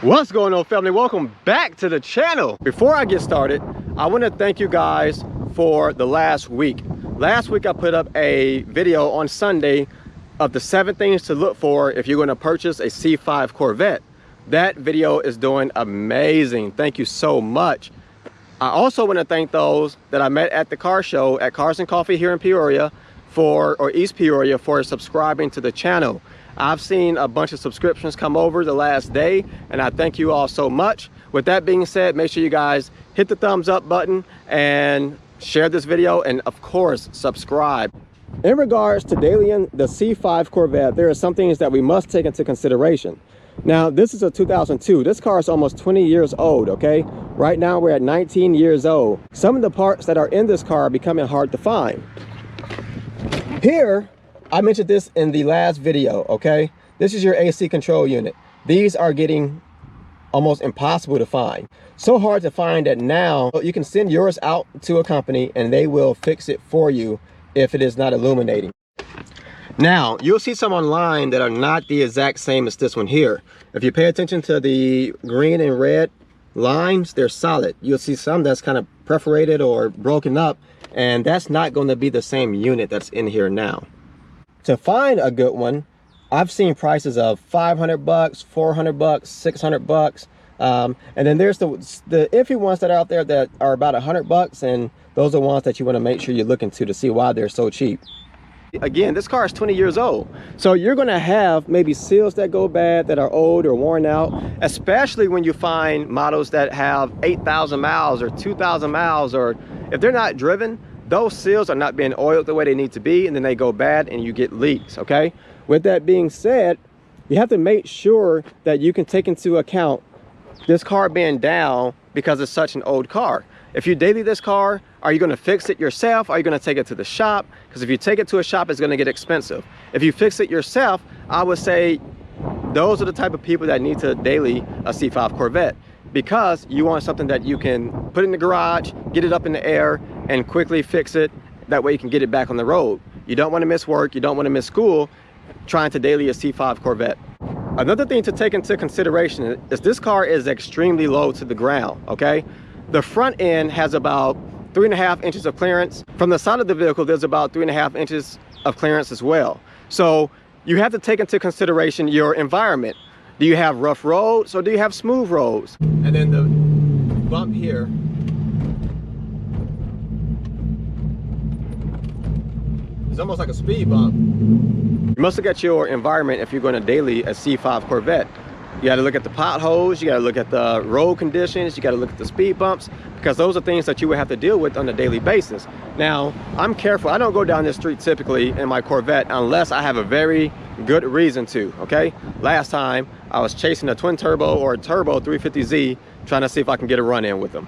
What's going on, family? Welcome back to the channel. Before I get started, I want to thank you guys for the last week. Last week I put up a video on Sunday of the 7 things to look for if you're going to purchase a C5 Corvette. That video is doing amazing. Thank you so much. I also want to thank those that I met at the car show at Cars and Coffee here in Peoria or East Peoria for subscribing to the channel. I've seen a bunch of subscriptions come over the last day, and I thank you all so much. With that being said, make sure you guys hit the thumbs up button and share this video, and of course, subscribe. In regards to dailying the C5 Corvette, there are some things that we must take into consideration. Now, this is a 2002. This car is almost 20 years old, okay? Right now, we're at 19 years old. Some of the parts that are in this car are becoming hard to find. Here, I mentioned this in the last video, okay? This is your AC control unit. These are getting almost impossible to find. So hard to find that now you can send yours out to a company and they will fix it for you if it is not illuminating. Now, you'll see some online that are not the exact same as this one here. If you pay attention to the green and red lines, they're solid. You'll see some that's kind of perforated or broken up, and that's not going to be the same unit that's in here now. To find a good one, I've seen prices of 500 bucks, 400 bucks, 600 bucks. And then there's the iffy ones that are out there that are about 100 bucks. And those are ones that you want to make sure you look into to see why they're so cheap. Again, this car is 20 years old. So you're going to have maybe seals that go bad, that are old or worn out, especially when you find models that have 8,000 miles or 2,000 miles, or if they're not driven, those seals are not being oiled the way they need to be, and then they go bad and you get leaks, okay? With that being said, you have to make sure that you can take into account this car being down because it's such an old car. If you daily this car, are you going to fix it yourself? Are you going to take it to the shop? Because if you take it to a shop, it's going to get expensive. If you fix it yourself, I would say those are the type of people that need to daily a C5 Corvette, because you want something that you can put in the garage, get it up in the air, and quickly fix it. That way you can get it back on the road. You don't want to miss work, you don't want to miss school trying to daily a C5 Corvette. Another thing to take into consideration is this car is extremely low to the ground, okay? The front end has about 3.5 inches of clearance. From the side of the vehicle, there's about 3.5 inches of clearance as well. So you have to take into consideration your environment. Do you have rough roads or do you have smooth roads? And then the bump here, it's almost like a speed bump. You must look at your environment if you're going to daily a C5 Corvette. You got to look at the potholes, you got to look at the road conditions, you got to look at the speed bumps, because those are things that you would have to deal with on a daily basis. Now, I'm careful. I don't go down this street typically in my Corvette unless I have a very good reason to, okay? Last time, I was chasing a twin turbo or a turbo 350Z, trying to see if I can get a run in with them.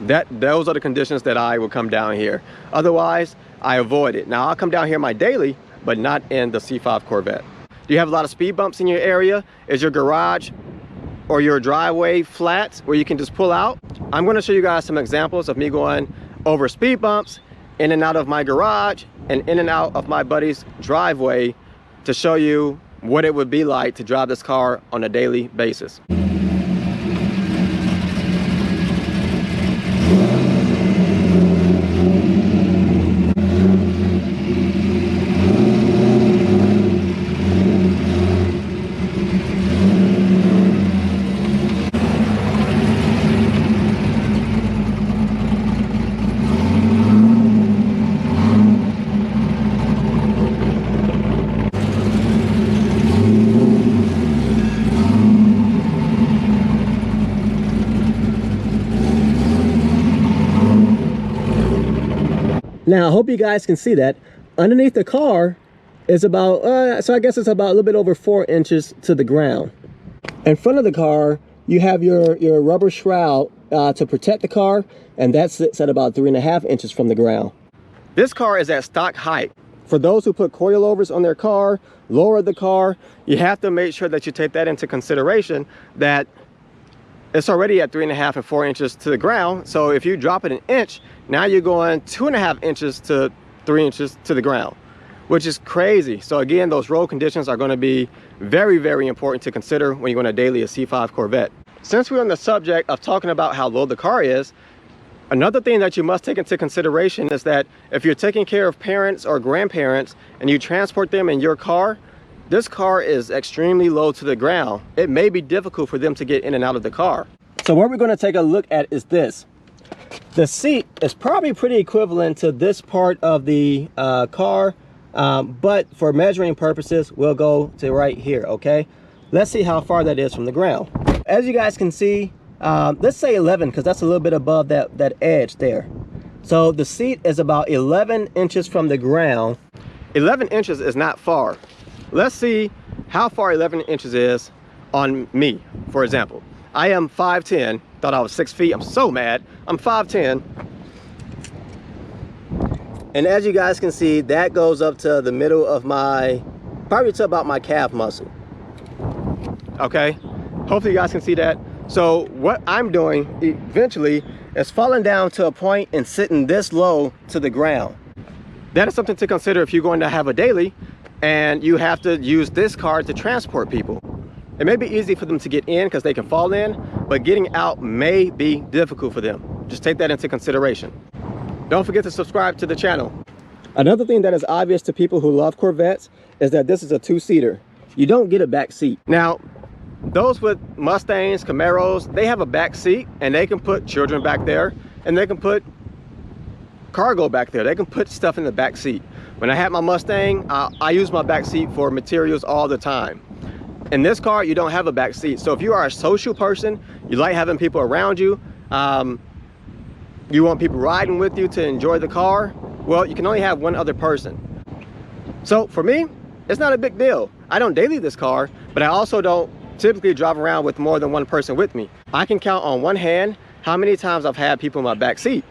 Those are the conditions that I will come down here. Otherwise, I avoid it. Now, I'll come down here my daily, but not in the C5 Corvette. Do you have a lot of speed bumps in your area? Is your garage or your driveway flat where you can just pull out? I'm going to show you guys some examples of me going over speed bumps, in and out of my garage, and in and out of my buddy's driveway to show you what it would be like to drive this car on a daily basis. Now, I hope you guys can see that underneath the car is about, so I guess it's about a little bit over 4 inches to the ground. In front of the car, you have your rubber shroud to protect the car, and that sits at about 3.5 inches from the ground. This car is at stock height. For those who put coilovers on their car, lower the car, you have to make sure that you take that into consideration, that it's already at 3.5 and 4 inches to the ground. So if you drop it an inch, now you're going 2.5 inches to 3 inches to the ground, which is crazy. So again, those road conditions are going to be very, very important to consider when you're going to daily a C5 Corvette. since we're on the subject of talking about how low the car is, another thing that you must take into consideration is that if you're taking care of parents or grandparents and you transport them in your car, this car is extremely low to the ground. It may be difficult for them to get in and out of the car. So what we're going to take a look at is this. The seat is probably pretty equivalent to this part of the car, but for measuring purposes, we'll go to right here, okay? Let's see how far that is from the ground. As you guys can see, let's say 11, because that's a little bit above that edge there. So the seat is about 11 inches from the ground. 11 inches is not far. Let's see how far 11 inches is on me, for example. I am 5'10", thought I was 6 feet. I'm so mad. I'm 5'10". And as you guys can see, that goes up to the middle of probably to about my calf muscle. Okay, hopefully you guys can see that. So what I'm doing eventually is falling down to a point and sitting this low to the ground. That is something to consider if you're going to have a daily and you have to use this car to transport people. It may be easy for them to get in because they can fall in, but getting out may be difficult for them. Just take that into consideration. Don't forget to subscribe to the channel. Another thing that is obvious to people who love Corvettes is that this is a two-seater. You don't get a back seat. Now, those with Mustangs, Camaros, they have a back seat and they can put children back there and they can put cargo back there. They can put stuff in the back seat. When I had my Mustang, I use my back seat for materials all the time. In this car, you don't have a back seat. So if you are a social person, you like having people around you, you want people riding with you to enjoy the car, well, you can only have one other person. So for me, it's not a big deal. I don't daily this car, but I also don't typically drive around with more than one person with me. I can count on one hand how many times I've had people in my back seat.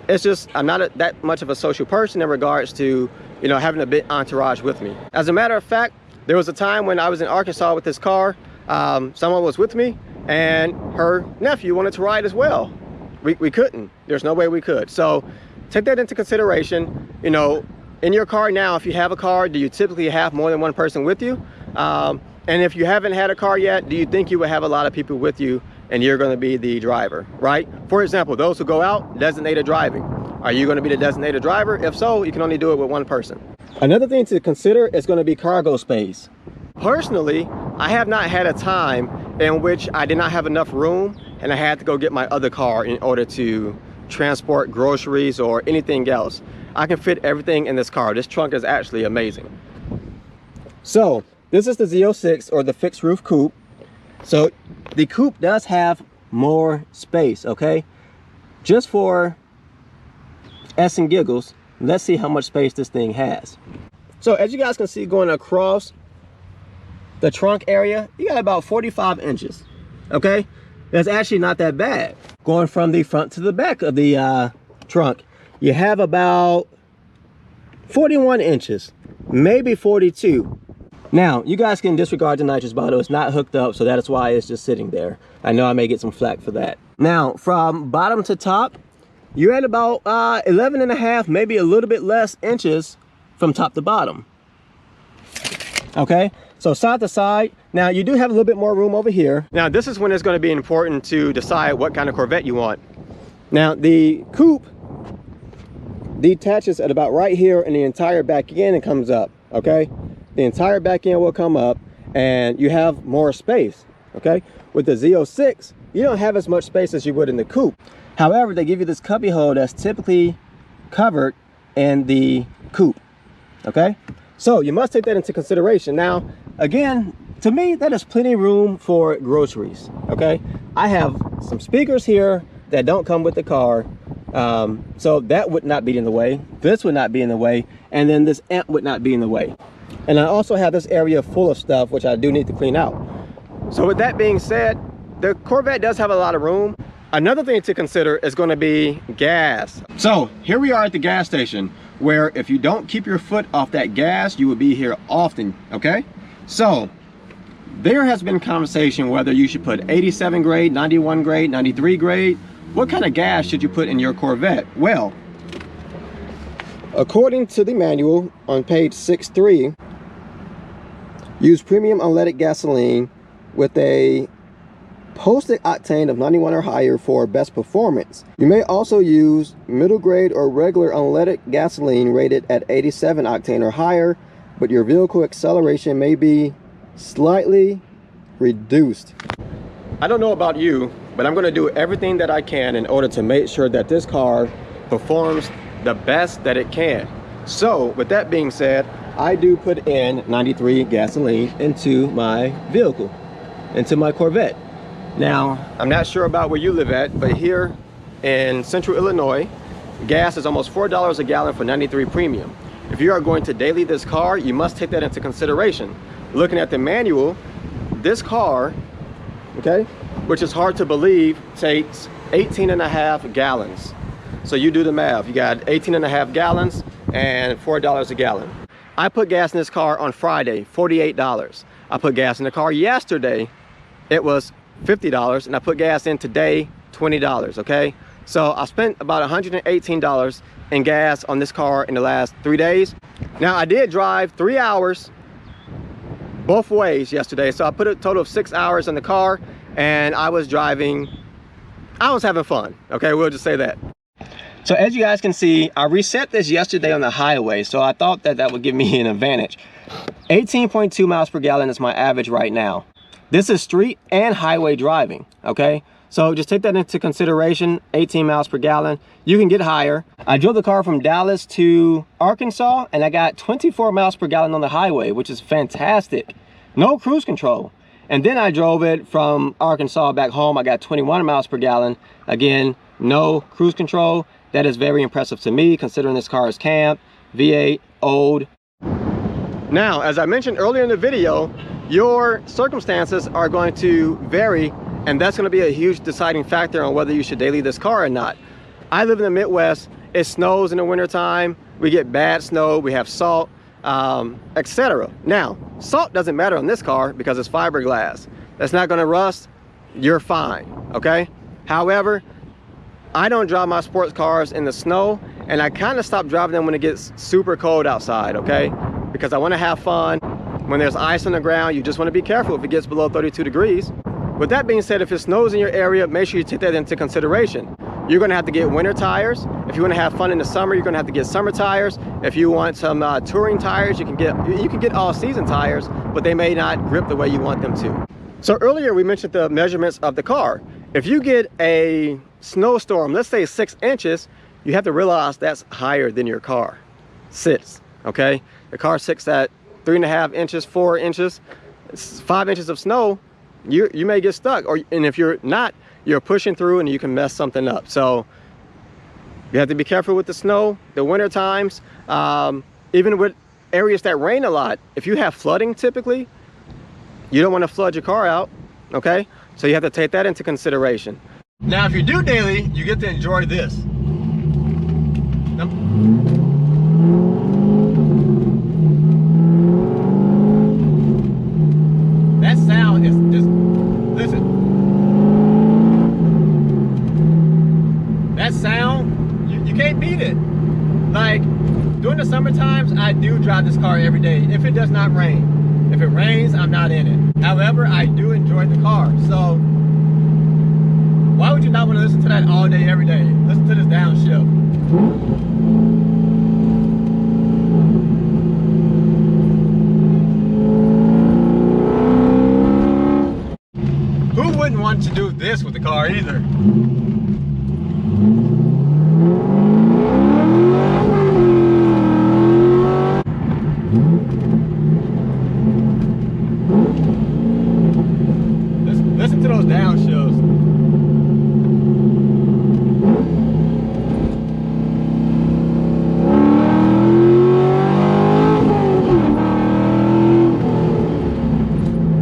It's just, I'm not that much of a social person in regards to, you know, having a bit entourage with me. As a matter of fact, there was a time when I was in Arkansas with this car, someone was with me and her nephew wanted to ride as well. We couldn't, there's no way we could. So take that into consideration. You know, in your car now, if you have a car, do you typically have more than one person with you? And if you haven't had a car yet, do you think you will have a lot of people with you and you're going to be the driver, right? For example, those who go out, designated driving. Are you going to be the designated driver? If so, you can only do it with one person. Another thing to consider is going to be cargo space. Personally, I have not had a time in which I did not have enough room and I had to go get my other car in order to transport groceries or anything else. I can fit everything in this car. This trunk is actually amazing. So this is the Z06 or the fixed roof coupe. So the coupe does have more space, okay? Just for S and giggles, let's see how much space this thing has. So as you guys can see, going across the trunk area, you got about 45 inches, okay? That's actually not that bad. Going from the front to the back of the trunk, you have about 41 inches, maybe 42. Now, you guys can disregard the nitrous bottle. It's not hooked up, so that is why it's just sitting there. I know I may get some flack for that. Now, from bottom to top, you're at about 11 and a half, maybe a little bit less inches from top to bottom. Okay, so side to side. Now, you do have a little bit more room over here. Now, this is when it's going to be important to decide what kind of Corvette you want. Now, the coupe detaches at about right here, and the entire back end comes up, okay? The entire back end will come up and you have more space, okay? With the Z06, you don't have as much space as you would in the coupe. However, they give you this cubby hole that's typically covered in the coupe, okay? So you must take that into consideration. Now, again, to me, that is plenty of room for groceries, okay? I have some speakers here that don't come with the car. So that would not be in the way. This would not be in the way. And then this amp would not be in the way. And I also have this area full of stuff, which I do need to clean out. So with that being said, the Corvette does have a lot of room. Another thing to consider is going to be gas. So here we are at the gas station, where if you don't keep your foot off that gas, you will be here often, okay? So there has been conversation whether you should put 87 grade, 91 grade, 93 grade. What kind of gas should you put in your Corvette? Well, according to the manual on page 6.3, use premium unleaded gasoline with a posted octane of 91 or higher for best performance. You may also use middle grade or regular unleaded gasoline rated at 87 octane or higher, but your vehicle acceleration may be slightly reduced. I don't know about you, but I'm going to do everything that I can in order to make sure that this car performs the best that it can. So with that being said, I do put in 93 gasoline into my vehicle, into my Corvette. Now, I'm not sure about where you live at, but here in central Illinois, gas is almost $4 a gallon for 93 premium. If you are going to daily this car, you must take that into consideration. Looking at the manual, this car, okay, which is hard to believe, takes 18.5 gallons. So you do the math. You got 18.5 gallons and $4 a gallon. I put gas in this car on Friday, $48. I put gas in the car yesterday, it was $50, and I put gas in today, $20, okay? So I spent about $118 in gas on this car in the last 3 days. Now I did drive 3 hours both ways yesterday, so I put a total of 6 hours in the car, and I was driving, I was having fun, okay? We'll just say that. So as you guys can see, I reset this yesterday on the highway, so I thought that that would give me an advantage. 18.2 miles per gallon is my average right now. This is street and highway driving, okay? So just take that into consideration, 18 miles per gallon. You can get higher. I drove the car from Dallas to Arkansas, and I got 24 miles per gallon on the highway, which is fantastic. No cruise control. And then I drove it from Arkansas back home. I got 21 miles per gallon. Again, no cruise control. That is very impressive to me, considering this car is camp, V8, old. Now, as I mentioned earlier in the video, your circumstances are going to vary, and that's going to be a huge deciding factor on whether you should daily this car or not. I live in the Midwest. It snows in the wintertime. We get bad snow. We have salt, etc. Now, salt doesn't matter on this car because it's fiberglass. That's not going to rust. You're fine, okay? However, I don't drive my sports cars in the snow, and I kind of stop driving them when it gets super cold outside, okay? Because I want to have fun. When there's ice on the ground, you just want to be careful if it gets below 32 degrees. With that being said, if it snows in your area, make sure you take that into consideration. You're going to have to get winter tires. If you want to have fun in the summer, you're going to have to get summer tires. If you want some touring tires, you can get all season tires, but they may not grip the way you want them to. So earlier we mentioned the measurements of the car. If you get a snowstorm, let's say 6 inches, you have to realize that's higher than your car sits, okay? The car sits at 3.5 inches, 4 inches, 5 inches of snow, you may get stuck, and if you're not, you're pushing through and you can mess something up. So you have to be careful with the snow, the winter times, even with areas that rain a lot. If you have flooding typically, you don't want to flood your car out, okay? So you have to take that into consideration. Now, if you do daily, you get to enjoy this. That sound is just, listen. That sound, you can't beat it. Like, during the summer times, I do drive this car every day if it does not rain. If it rains, I'm not in it. However, I do enjoy the car. So why would you not want to listen to that all day, every day? Listen to this downshift. Who wouldn't want to do this with the car either? Listen to those downshifts.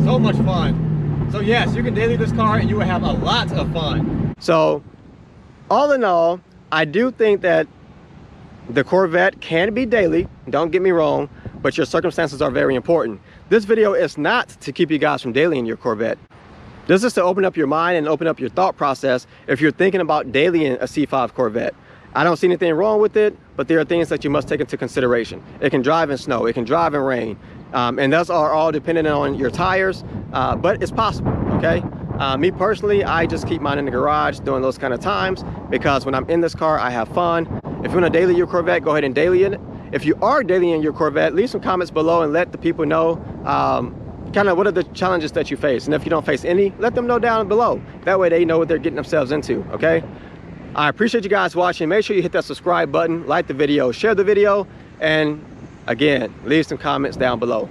So much fun. So yes, you can daily this car and you will have a lot of fun. So all in all, I do think that the Corvette can be daily, don't get me wrong, but your circumstances are very important. This video is not to keep you guys from dailying your Corvette. This is to open up your mind and open up your thought process if you're thinking about dailying a C5 Corvette. I don't see anything wrong with it, but there are things that you must take into consideration. It can drive in snow, it can drive in rain, and those are all dependent on your tires, but it's possible, okay? Me personally, I just keep mine in the garage during those kind of times, because when I'm in this car, I have fun. If you want to daily your Corvette, go ahead and daily it. If you are dailying your Corvette, leave some comments below and let the people know kind of what are the challenges that you face. And if you don't face any, let them know down below. That way they know what they're getting themselves into, okay? I appreciate you guys watching. Make sure you hit that subscribe button, like the video, share the video, and again, leave some comments down below.